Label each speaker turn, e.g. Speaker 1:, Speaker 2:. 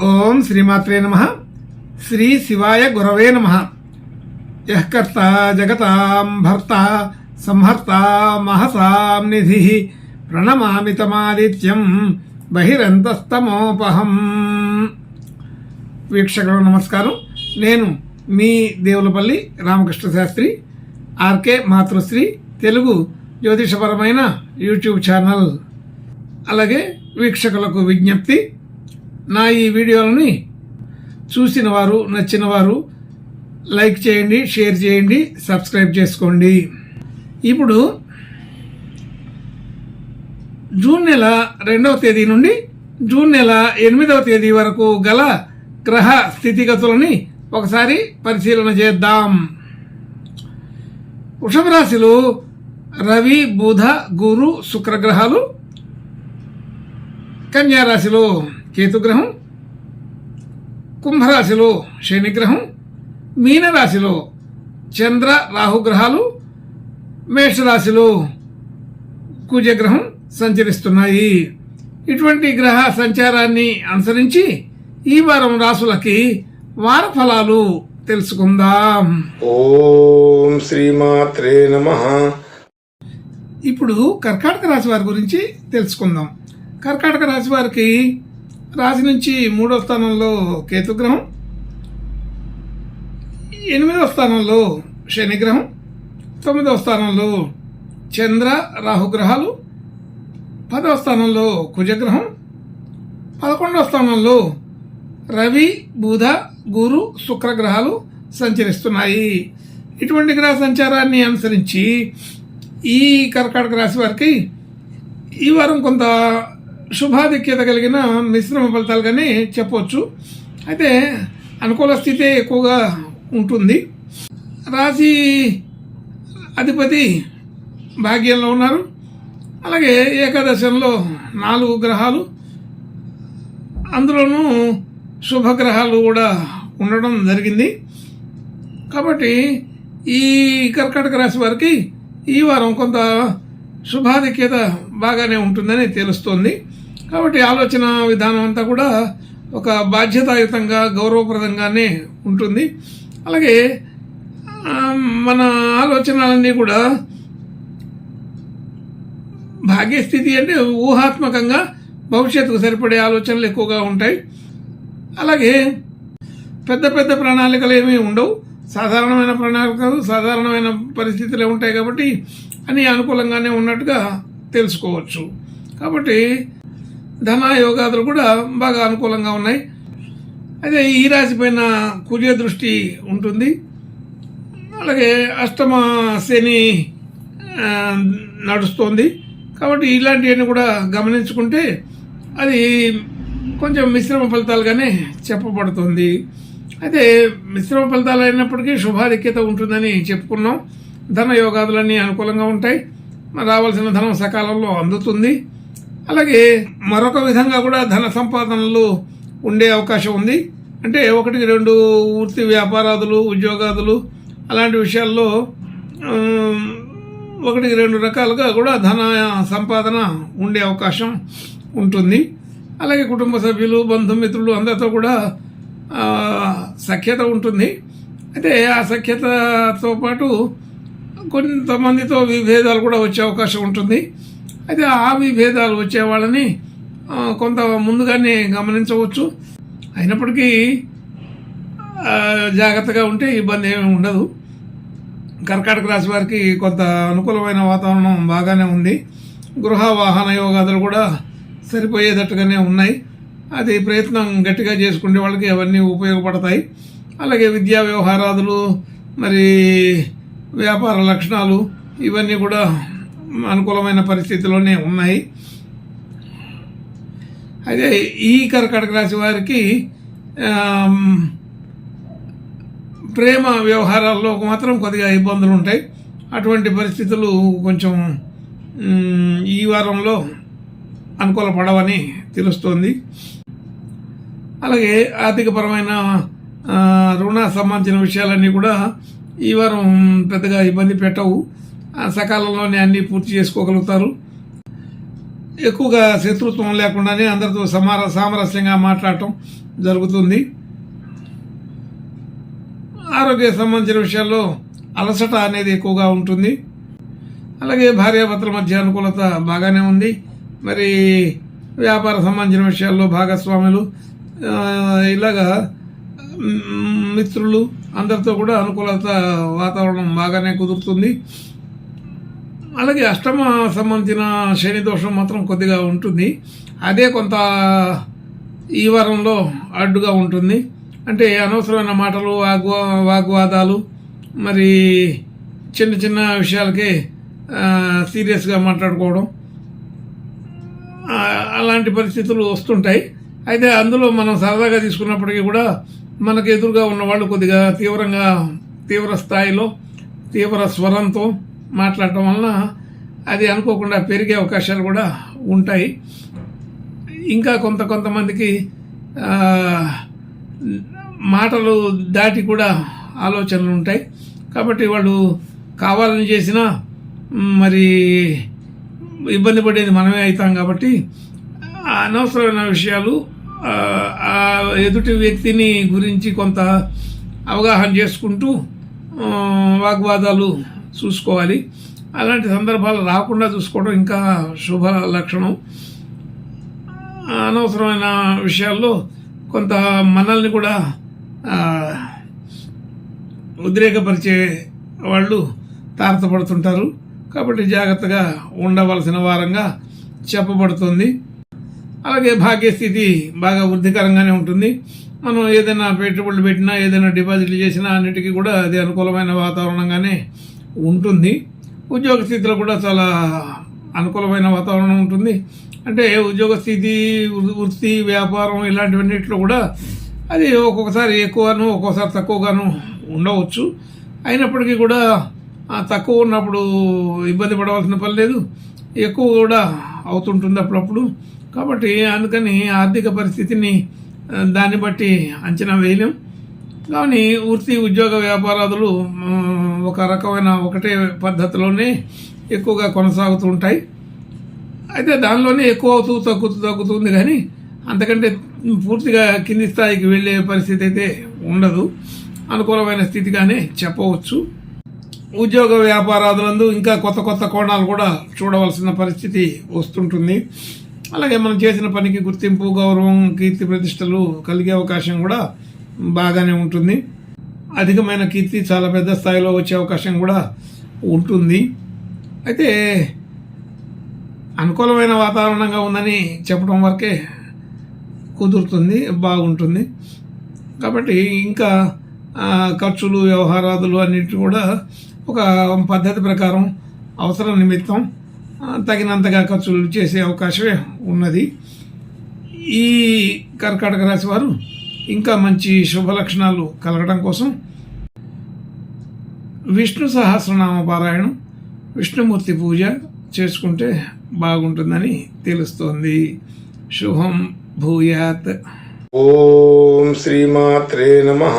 Speaker 1: ఓం శ్రీమాత్రే నమః. శ్రీ శివాయ గురవే నమః. యః కర్త జగతాం భర్త సంహర్త మహసాం నిధి ప్రణమామి తమాదిత్యం బహిరంతస్తమోపహం. వీక్షకులకు నమస్కారం. నేను మీ దేవులపల్లి రామకృష్ణ శాస్త్రి, ఆర్కే మాతృశ్రీ తెలుగు జ్యోతిషపరమైన యూట్యూబ్ ఛానల్. అలాగే వీక్షకులకు విజ్ఞప్తి, నా ఈ వీడియోలని చూసిన వారు, నచ్చిన వారు లైక్ చేయండి, షేర్ చేయండి, సబ్స్క్రైబ్ చేసుకోండి. ఇప్పుడు జూన్ నెల 2వ తేదీ నుండి జూన్ నెల 8వ తేదీ వరకు గల గ్రహ స్థితిగతులని ఒకసారి పరిశీలన చేద్దాం. వృషభ రాశిలో రవి, బుధ, గురు, శుక్రగ్రహాలు, కన్యా రాశిలో కేతుగ్రహం, కుంభరాశిలో శనిగ్రహం, మీనరాశిలో చంద్ర, రాహుగ్రహాలు, మేషరాశిలో కుజగ్రహం సంచరిస్తున్నాయి. ఇటువంటి గ్రహ సంచారాన్ని అనుసరించి ఈ వారం రాశులకి వార ఫలాలు తెలుసుకుందాం.
Speaker 2: ఓం శ్రీమాత్రే నమః.
Speaker 1: ఇప్పుడు కర్కాటక రాశి వారి గురించి తెలుసుకుందాం. కర్కాటక రాశి వారికి రాశి నుంచి 3వ స్థానంలో కేతుగ్రహం, 8వ స్థానంలో శనిగ్రహం, 9వ స్థానంలో చంద్ర, రాహుగ్రహాలు, 10వ స్థానంలో కుజగ్రహం, 11వ స్థానంలో రవి, బుధ, గురు, శుక్రగ్రహాలు సంచరిస్తున్నాయి. ఇటువంటి గ్రహ సంచారాన్ని అనుసరించి ఈ కర్కాటక రాశి వారికి ఈ వారం కొంత శుభాధిక్యత కలిగిన మిశ్రమ ఫలితాలుగానే చెప్పవచ్చు. అయితే అనుకూల స్థితే ఎక్కువగా ఉంటుంది. రాశి అధిపతి భాగ్యంలో ఉన్నారు. అలాగే ఏకాదశంలో 4 గ్రహాలు, అందులోనూ శుభగ్రహాలు కూడా ఉండడం జరిగింది. కాబట్టి ఈ కర్కాటక రాశి వారికి ఈ వారం కొంత శుభాధిక్యత బాగానే ఉంటుందని తెలుస్తోంది. కాబట్టి ఆలోచన విధానం అంతా కూడా ఒక బాధ్యతాయుతంగా, గౌరవప్రదంగానే ఉంటుంది. అలాగే మన ఆలోచనలన్నీ కూడా భాగ్యస్థితి అంటే ఊహాత్మకంగా భవిష్యత్తుకు సరిపడే ఆలోచనలు ఎక్కువగా ఉంటాయి. అలాగే పెద్ద పెద్ద ప్రణాళికలు ఏమీ ఉండవు. సాధారణమైన ప్రణాళికలు, సాధారణమైన పరిస్థితులే ఉంటాయి. కాబట్టి అన్ని అనుకూలంగానే ఉన్నట్టుగా తెలుసుకోవచ్చు. కాబట్టి ధన యోగాదులు కూడా బాగా అనుకూలంగా ఉన్నాయి. అయితే ఈ రాశి పైన కుజ దృష్టి ఉంటుంది. అలాగే అష్టమ శని నడుస్తోంది. కాబట్టి ఇలాంటివన్నీ కూడా గమనించుకుంటే అది కొంచెం మిశ్రమ ఫలితాలుగానే చెప్పబడుతుంది. అయితే మిశ్రమ ఫలితాలు అయినప్పటికీ శుభాధిక్యత ఉంటుందని చెప్పుకున్నాం. ధన యోగాదులన్నీ అనుకూలంగా ఉంటాయి. రావాల్సిన ధనం సకాలంలో అందుతుంది. అలాగే మరొక విధంగా కూడా ధన సంపాదనలు ఉండే అవకాశం ఉంది. అంటే 1-2 వృత్తి వ్యాపారాదులు, ఉద్యోగాదులు అలాంటి విషయాల్లో 1-2 రకాలుగా కూడా ధన సంపాదన ఉండే అవకాశం ఉంటుంది. అలాగే కుటుంబ సభ్యులు, బంధుమిత్రులు అందరితో కూడా సఖ్యత ఉంటుంది. అయితే ఆ సఖ్యతతో పాటు కొంతమందితో విభేదాలు కూడా వచ్చే అవకాశం ఉంటుంది. అయితే ఆ విభేదాలు వచ్చే వాళ్ళని కొంత ముందుగానే గమనించవచ్చు. అయినప్పటికీ జాగ్రత్తగా ఉంటే ఇబ్బంది ఏమీ ఉండదు. కర్కాటక రాశి వారికి కొంత అనుకూలమైన వాతావరణం బాగానే ఉంది. గృహ వాహన యోగాదులు కూడా సరిపోయేటట్టుగానే ఉన్నాయి. అది ప్రయత్నం గట్టిగా చేసుకునే వాళ్ళకి అవన్నీ ఉపయోగపడతాయి. అలాగే విద్యా వ్యవహారాదులు, మరి వ్యాపార లక్షణాలు ఇవన్నీ కూడా అనుకూలమైన పరిస్థితిలోనే ఉన్నాయి. అయితే ఈ కర్కాటక రాశి వారికి ప్రేమ వ్యవహారాల్లో మాత్రం కొద్దిగా ఇబ్బందులు ఉంటాయి. అటువంటి పరిస్థితులు కొంచెం ఈ వారంలో అనుకూలపడవని తెలుస్తోంది. అలాగే ఆర్థికపరమైన రుణ సంబంధించిన విషయాలన్నీ కూడా ఈ వారం పెద్దగా ఇబ్బంది పెట్టవు. సకాలంలోనే అన్నీ పూర్తి చేసుకోగలుగుతారు. ఎక్కువగా శత్రుత్వం లేకుండానే అందరితో సామరస్యంగా మాట్లాడటం జరుగుతుంది. ఆరోగ్య సంబంధించిన విషయాల్లో అలసట అనేది ఎక్కువగా ఉంటుంది. అలాగే భార్యాభర్తల మధ్య అనుకూలత బాగానే ఉంది. మరి వ్యాపార సంబంధించిన విషయాల్లో భాగస్వాములు ఇలాగా మిత్రులు అందరితో కూడా అనుకూలత వాతావరణం బాగానే కుదురుతుంది. అలాగే అష్టమ సంబంధించిన శని దోషం మాత్రం కొద్దిగా ఉంటుంది. అదే కొంత ఈ వారంలో అడ్డుగా ఉంటుంది. అంటే అనవసరమైన మాటలు, వాగ్వాదాలు, మరి చిన్న చిన్న విషయాలకే సీరియస్గా మాట్లాడుకోవడం, అలాంటి పరిస్థితులు వస్తుంటాయి. అయితే అందులో మనం సరదాగా తీసుకున్నప్పటికీ కూడా మనకు ఎదురుగా ఉన్నవాళ్ళు కొద్దిగా తీవ్ర స్థాయిలో తీవ్ర స్వరంతో మాట్లాడటం వలన అది అనుకోకుండా పెరిగే అవకాశాలు కూడా ఉంటాయి. ఇంకా కొంతమందికి మాటలు దాటి కూడా ఆలోచనలు ఉంటాయి. కాబట్టి వాళ్ళు కావాలని చేసినా మరి ఇబ్బంది పడేది మనమే అవుతాం. కాబట్టి అనవసరమైన విషయాలు, ఎదుటి వ్యక్తిని గురించి కొంత అవగాహన చేసుకుంటూ వాగ్వాదాలు చూసుకోవాలి. అలాంటి సందర్భాలు రాకుండా చూసుకోవడం ఇంకా శుభ లక్షణం. అనవసరమైన విషయాల్లో కొంత మనల్ని కూడా ఉద్రేకపరిచే వాళ్ళు తారసపడుతుంటారు. కాబట్టి జాగ్రత్తగా ఉండవలసిన వారంగా చెప్పబడుతుంది. అలాగే భాగ్యస్థితి బాగా వృద్ధికరంగానే ఉంటుంది. మనం ఏదైనా పెట్టుబడులు పెట్టినా, ఏదైనా డిపాజిట్లు చేసినా అన్నిటికీ కూడా అది అనుకూలమైన వాతావరణంగానే ఉంటుంది. ఉద్యోగ స్థితిలో కూడా చాలా అనుకూలమైన వాతావరణం ఉంటుంది. అంటే ఉద్యోగ స్థితి, వృత్తి, వ్యాపారం ఇలాంటివన్నిటిలో కూడా అది ఒక్కొక్కసారి ఎక్కువగాను ఒక్కొక్కసారి తక్కువగాను ఉండవచ్చు. అయినప్పటికీ కూడా తక్కువ ఉన్నప్పుడు ఇబ్బంది పడవలసిన పని లేదు, ఎక్కువ కూడా అవుతుంటుంది అప్పుడప్పుడు. కాబట్టి అందుకని ఆర్థిక పరిస్థితిని దాన్ని బట్టి అంచనా వేయలేం. కానీ వృత్తి, ఉద్యోగ, వ్యాపారాదులు ఒక రకమైన ఒకటే పద్ధతిలోనే ఎక్కువగా కొనసాగుతూ ఉంటాయి. అయితే దానిలోనే ఎక్కువ అవుతూ తగ్గుతుంది. కానీ అంతకంటే పూర్తిగా కింది స్థాయికి వెళ్ళే పరిస్థితి అయితే ఉండదు. అనుకూలమైన స్థితిగానే చెప్పవచ్చు. ఉద్యోగ వ్యాపారాదులందు ఇంకా కొత్త కోణాలు కూడా చూడవలసిన పరిస్థితి వస్తుంటుంది. అలాగే మనం చేసిన పనికి గుర్తింపు, గౌరవం, కీర్తి ప్రతిష్టలు కలిగే అవకాశం కూడా బాగానే ఉంటుంది. అధికమైన కీర్తి చాలా పెద్ద స్థాయిలో వచ్చే అవకాశం కూడా ఉంటుంది. అయితే అనుకూలమైన వాతావరణంగా ఉందని చెప్పడం వరకే కుదురుతుంది, బాగుంటుంది. కాబట్టి ఇంకా ఖర్చులు, వ్యవహారాదులు అన్నిటి కూడా ఒక పద్ధతి ప్రకారం అవసరం నిమిత్తం తగినంతగా ఖర్చులు చేసే అవకాశమే ఉన్నది. ఈ కర్కాటక రాశి వారు ఇంకా మంచి శుభ లక్షణాలు కలగడం కోసం విష్ణు సహస్రనామ పారాయణం, విష్ణుమూర్తి పూజ చేసుకుంటే బాగుంటుందని తెలుస్తోంది. శుభం భూయాత్.
Speaker 2: ఓం శ్రీమాత్రే నమః.